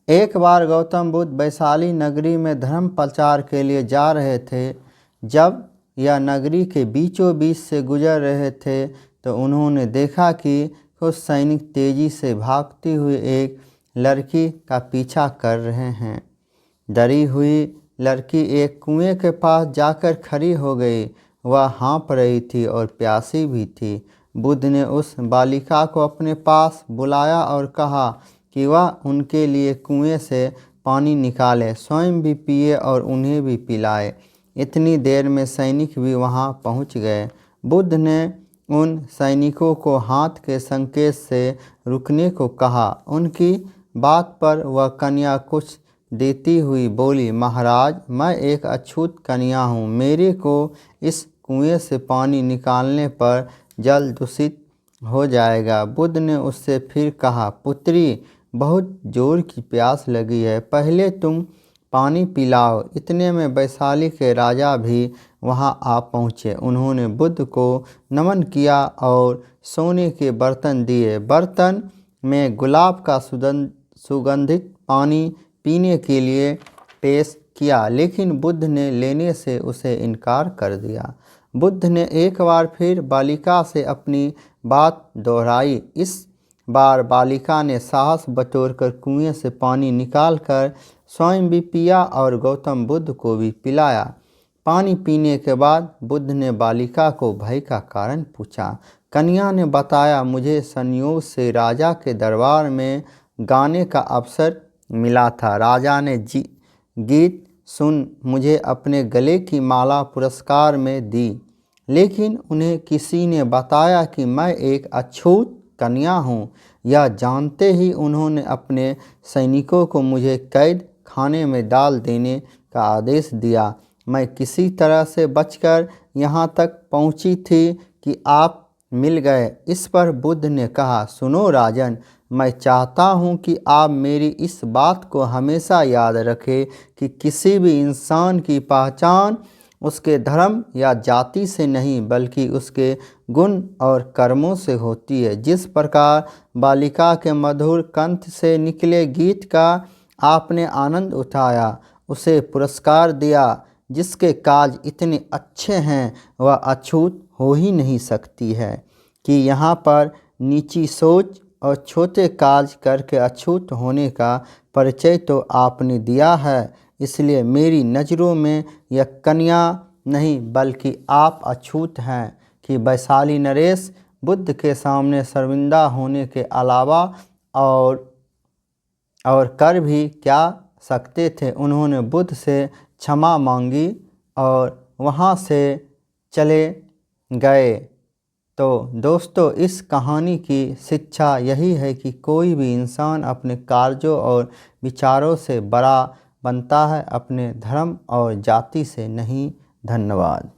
एक बार गौतम बुद्ध वैशाली नगरी में धर्म प्रचार के लिए जा रहे थे। जब यह नगरी के बीचों बीच से गुजर रहे थे तो उन्होंने देखा कि कुछ सैनिक तेजी से भागती हुई एक लड़की का पीछा कर रहे हैं। डरी हुई लड़की एक कुएं के पास जाकर खड़ी हो गई। वह हाँफ रही थी और प्यासी भी थी। बुद्ध ने उस बालिका को अपने पास बुलाया और कहा कि वह उनके लिए कुएं से पानी निकाले, स्वयं भी पिए और उन्हें भी पिलाए। इतनी देर में सैनिक भी वहां पहुंच गए। बुद्ध ने उन सैनिकों को हाथ के संकेत से रुकने को कहा। उनकी बात पर वह कन्या कुछ देती हुई बोली, महाराज, मैं एक अछूत कन्या हूँ। मेरे को इस कुएं से पानी निकालने पर जल दूषित हो जाएगा। बुद्ध ने उससे फिर कहा, पुत्री, बहुत जोर की प्यास लगी है, पहले तुम पानी पिलाओ। इतने में वैशाली के राजा भी वहां आ पहुँचे। उन्होंने बुद्ध को नमन किया और सोने के बर्तन दिए। बर्तन में गुलाब का सुगंधित पानी पीने के लिए पेश किया, लेकिन बुद्ध ने लेने से उसे इनकार कर दिया। बुद्ध ने एक बार फिर बालिका से अपनी बात दोहराई। इस बार बालिका ने साहस बटोरकर कुएं से पानी निकालकर स्वयं भी पिया और गौतम बुद्ध को भी पिलाया। पानी पीने के बाद बुद्ध ने बालिका को भय का कारण पूछा। कन्या ने बताया, मुझे संयोग से राजा के दरबार में गाने का अवसर मिला था। राजा ने गीत सुन मुझे अपने गले की माला पुरस्कार में दी, लेकिन उन्हें किसी ने बताया कि मैं एक अछूत कन्या हूँ। यह जानते ही उन्होंने अपने सैनिकों को मुझे कैद खाने में डाल देने का आदेश दिया। मैं किसी तरह से बचकर यहाँ तक पहुँची थी कि आप मिल गए। इस पर बुद्ध ने कहा, सुनो राजन, मैं चाहता हूँ कि आप मेरी इस बात को हमेशा याद रखें कि किसी भी इंसान की पहचान उसके धर्म या जाति से नहीं, बल्कि उसके गुण और कर्मों से होती है। जिस प्रकार बालिका के मधुर कंठ से निकले गीत का आपने आनंद उठाया, उसे पुरस्कार दिया, जिसके काज इतने अच्छे हैं, वह अछूत हो ही नहीं सकती है। कि यहाँ पर नीची सोच और छोटे काज करके अछूत होने का परिचय तो आपने दिया है, इसलिए मेरी नज़रों में यह कन्या नहीं बल्कि आप अछूत हैं। कि वैशाली नरेश बुद्ध के सामने शर्मिंदा होने के अलावा और कर भी क्या सकते थे। उन्होंने बुद्ध से क्षमा मांगी और वहाँ से चले गए। तो दोस्तों, इस कहानी की शिक्षा यही है कि कोई भी इंसान अपने कार्यों और विचारों से बड़ा बनता है, अपने धर्म और जाति से नहीं। धन्यवाद।